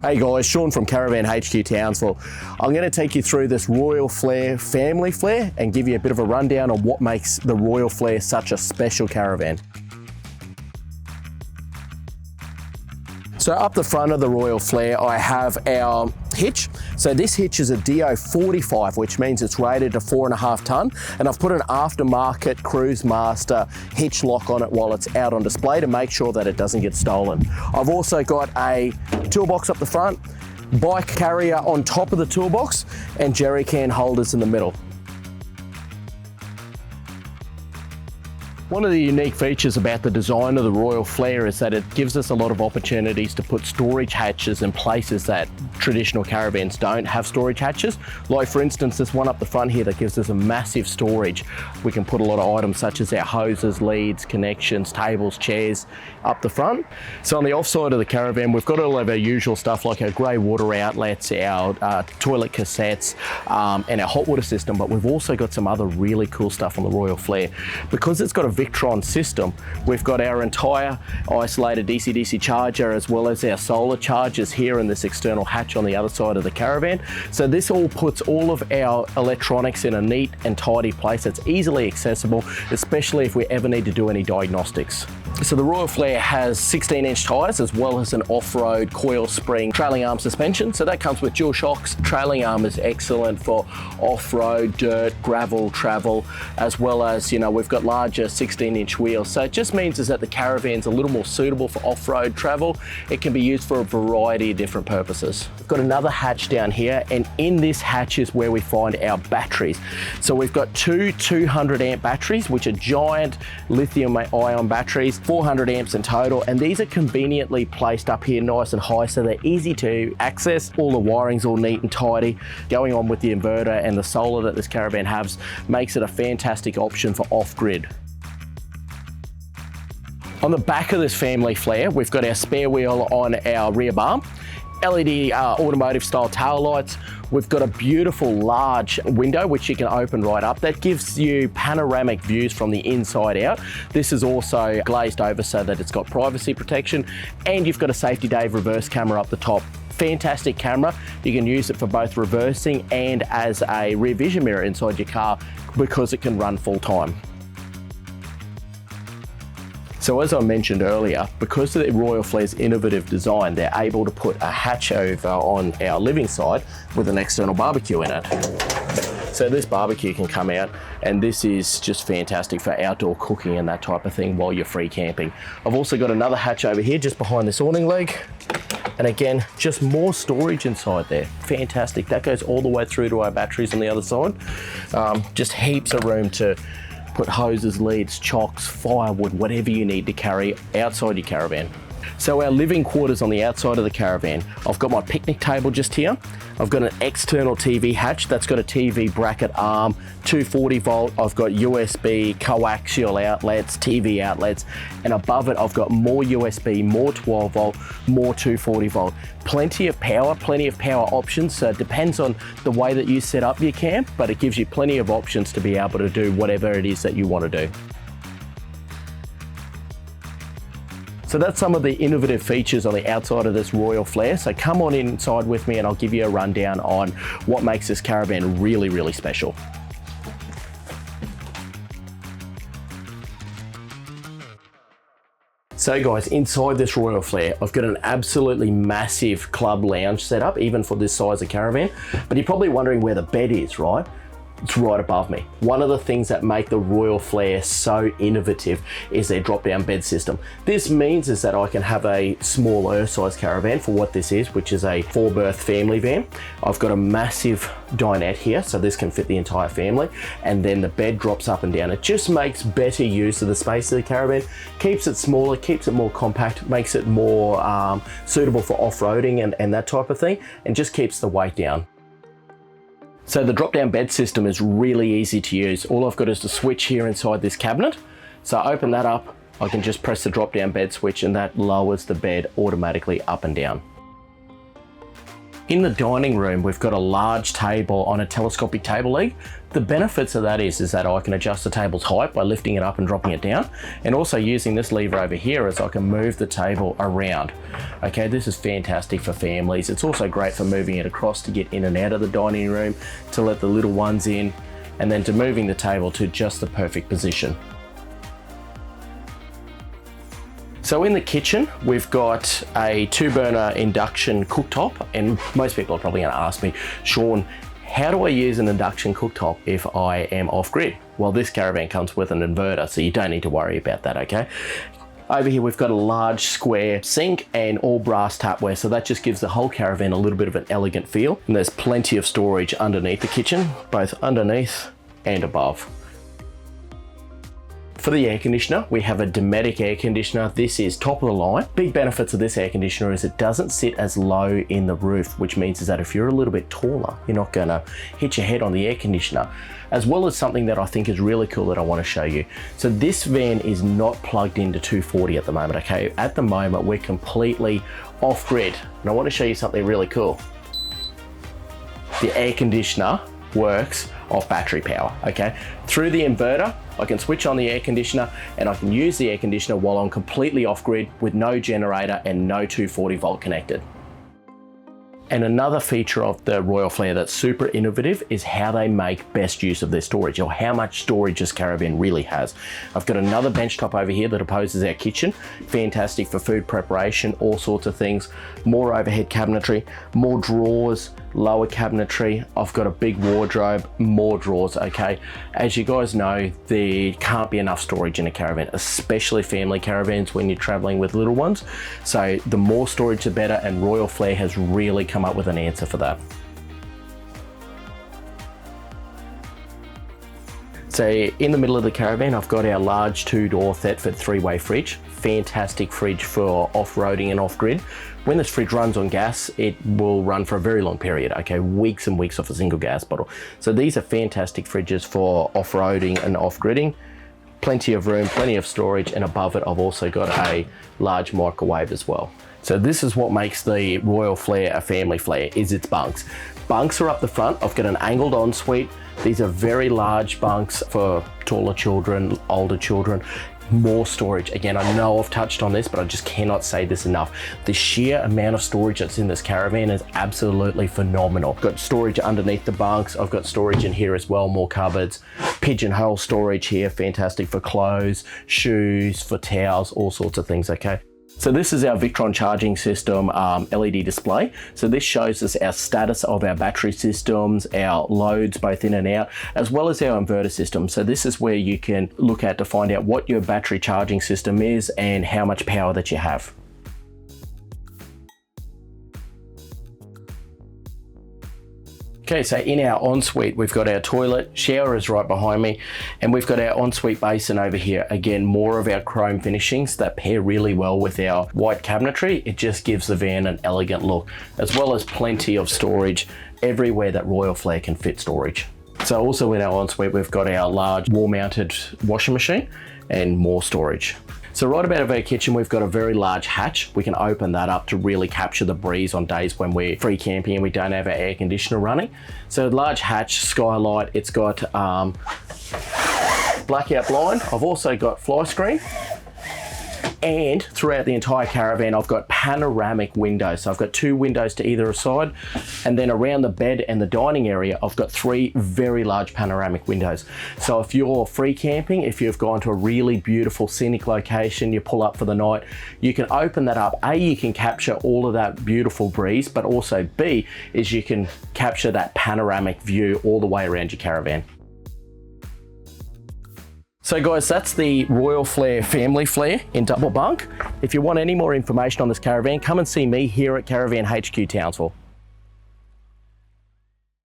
Hey guys, Sean from Caravan HQ Townsville. I'm going to take you through this Royal Flair family flare and give you a bit of a rundown on what makes the Royal Flair such a special caravan. So up the front of the Royal Flair, I have our hitch. So this hitch is a DO45, which means it's rated to 4.5 ton. And I've put an aftermarket Cruise Master hitch lock on it while it's out on display to make sure that it doesn't get stolen. I've also got a toolbox up the front, bike carrier on top of the toolbox, and jerry can holders in the middle. One of the unique features about the design of the Royal Flair is that it gives us a lot of opportunities to put storage hatches in places that traditional caravans don't have storage hatches. Like for instance, this one up the front here that gives us a massive storage. We can put a lot of items such as our hoses, leads, connections, tables, chairs up the front. So on the offside of the caravan, we've got all of our usual stuff like our grey water outlets, our toilet cassettes, and our hot water system, but we've also got some other really cool stuff on the Royal Flair. Because it's got a Victron system, we've got our entire isolated DC-DC charger as well as our solar chargers here in this external hatch on the other side of the caravan. So this all puts all of our electronics in a neat and tidy place that's easily accessible, especially if we ever need to do any diagnostics. So the Royal Flair has 16-inch tyres as well as an off-road coil spring trailing arm suspension. So that comes with dual shocks. Trailing arm is excellent for off-road, dirt, gravel, travel, as well as, you know, we've got larger 16-inch wheels. So it just means is that the caravan's a little more suitable for off-road travel. It can be used for a variety of different purposes. We've got another hatch down here, and in this hatch is where we find our batteries. So we've got two 200 amp batteries, which are giant lithium-ion batteries, 400 amps in total, and these are conveniently placed up here nice and high so they're easy to access. All the wiring's all neat and tidy. Going on with the inverter and the solar that this caravan has makes it a fantastic option for off-grid. On the back of this family flare, we've got our spare wheel on our rear bar, LED automotive style tail lights. We've got a beautiful large window which you can open right up. That gives you panoramic views from the inside out. This is also glazed over so that it's got privacy protection, and you've got a Safety Dave reverse camera up the top. Fantastic camera. You can use it for both reversing and as a rear vision mirror inside your car because it can run full time. So as I mentioned earlier, because of the Royal Flair's innovative design, they're able to put a hatch over on our living side with an external barbecue in it. So this barbecue can come out, and this is just fantastic for outdoor cooking and that type of thing while you're free camping. I've also got another hatch over here just behind this awning leg. And again, just more storage inside there. Fantastic. That goes all the way through to our batteries on the other side. Just heaps of room to put hoses, leads, chocks, firewood, whatever you need to carry outside your caravan. So our living quarters on the outside of the caravan, I've got my picnic table just here. I've got an external TV hatch that's got a TV bracket arm, 240 volt. I've got USB coaxial outlets, TV outlets, and above it I've got more USB, more 12 volt, more 240 volt. Plenty of power options. So it depends on the way that you set up your camp, but it gives you plenty of options to be able to do whatever it is that you want to do. So that's some of the innovative features on the outside of this Royal Flair. So come on inside with me and I'll give you a rundown on what makes this caravan really, really special. So guys, inside this Royal Flair, I've got an absolutely massive club lounge set up, even for this size of caravan. But you're probably wondering where the bed is, right? It's right above me. One of the things that make the Royal Flair so innovative is their drop-down bed system. This means is that I can have a smaller size caravan for what this is, which is a 4-berth family van. I've got a massive dinette here, so this can fit the entire family, and then the bed drops up and down. It just makes better use of the space of the caravan, keeps it smaller, keeps it more compact, makes it more suitable for off-roading and that type of thing, and just keeps the weight down. So the drop-down bed system is really easy to use. All I've got is the switch here inside this cabinet. So I open that up, I can just press the drop-down bed switch and that lowers the bed automatically up and down. In the dining room, we've got a large table on a telescopic table leg. The benefits of that is that I can adjust the table's height by lifting it up and dropping it down, and also using this lever over here as I can move the table around. Okay, this is fantastic for families. It's also great for moving it across to get in and out of the dining room, to let the little ones in, and then to moving the table to just the perfect position. So in the kitchen, we've got a 2-burner induction cooktop, and most people are probably going to ask me, Sean, how do I use an induction cooktop if I am off-grid? Well, this caravan comes with an inverter, so you don't need to worry about that, okay? Over here, we've got a large square sink and all brass tapware, so that just gives the whole caravan a little bit of an elegant feel. And there's plenty of storage underneath the kitchen, both underneath and above. For the air conditioner, we have a Dometic air conditioner. This is top of the line. Big benefits of this air conditioner is it doesn't sit as low in the roof, which means is that if you're a little bit taller, you're not gonna hit your head on the air conditioner. As well as something that I think is really cool that I wanna show you. So this van is not plugged into 240 at the moment, okay? At the moment, we're completely off grid. And I wanna show you something really cool. The air conditioner works off battery power, okay? Through the inverter, I can switch on the air conditioner and I can use the air conditioner while I'm completely off grid with no generator and no 240 volt connected. And another feature of the Royal Flair that's super innovative is how they make best use of their storage, or how much storage this caravan really has. I've got another bench top over here that opposes our kitchen. Fantastic for food preparation, all sorts of things. More overhead cabinetry, more drawers, lower cabinetry. I've got a big wardrobe, more drawers, okay? As you guys know, there can't be enough storage in a caravan, especially family caravans when you're traveling with little ones. So the more storage, the better, and Royal Flair has really come up with an answer for that. So in the middle of the caravan, I've got our large 2-door Thetford 3-way fridge. Fantastic fridge for off-roading and off-grid. When this fridge runs on gas, it will run for a very long period, okay? Weeks and weeks off a single gas bottle. So these are fantastic fridges for off-roading and off-gridding. Plenty of room, plenty of storage, and above it, I've also got a large microwave as well. So this is what makes the Royal Flair a family Flair, is its bunks. Bunks are up the front. I've got an angled ensuite. These are very large bunks for taller children, older children. More storage. Again, I know I've touched on this, but I just cannot say this enough. The sheer amount of storage that's in this caravan is absolutely phenomenal. I've got storage underneath the bunks. I've got storage in here as well, more cupboards. Pigeonhole storage here, fantastic for clothes, shoes, for towels, all sorts of things, okay? So this is our Victron charging system LED display. So this shows us our status of our battery systems, our loads both in and out, as well as our inverter system. So this is where you can look at to find out what your battery charging system is and how much power that you have. Okay, so in our ensuite, we've got our toilet, shower is right behind me, and we've got our ensuite basin over here. Again, more of our chrome finishings that pair really well with our white cabinetry. It just gives the van an elegant look, as well as plenty of storage everywhere that Royal Flair can fit storage. So also in our ensuite, we've got our large wall-mounted washing machine and more storage. So right about of our kitchen, we've got a very large hatch. We can open that up to really capture the breeze on days when we're free camping and we don't have our air conditioner running. So large hatch, skylight, it's got blackout blind. I've also got fly screen. And throughout the entire caravan, I've got panoramic windows. So I've got 2 windows to either side. And then around the bed and the dining area, I've got 3 very large panoramic windows. So if you're free camping, if you've gone to a really beautiful scenic location, you pull up for the night, you can open that up. A, you can capture all of that beautiful breeze, but also B, is you can capture that panoramic view all the way around your caravan. So guys, that's the Royal Flair Family Flair in double bunk. If you want any more information on this caravan, come and see me here at Caravan HQ Townsville.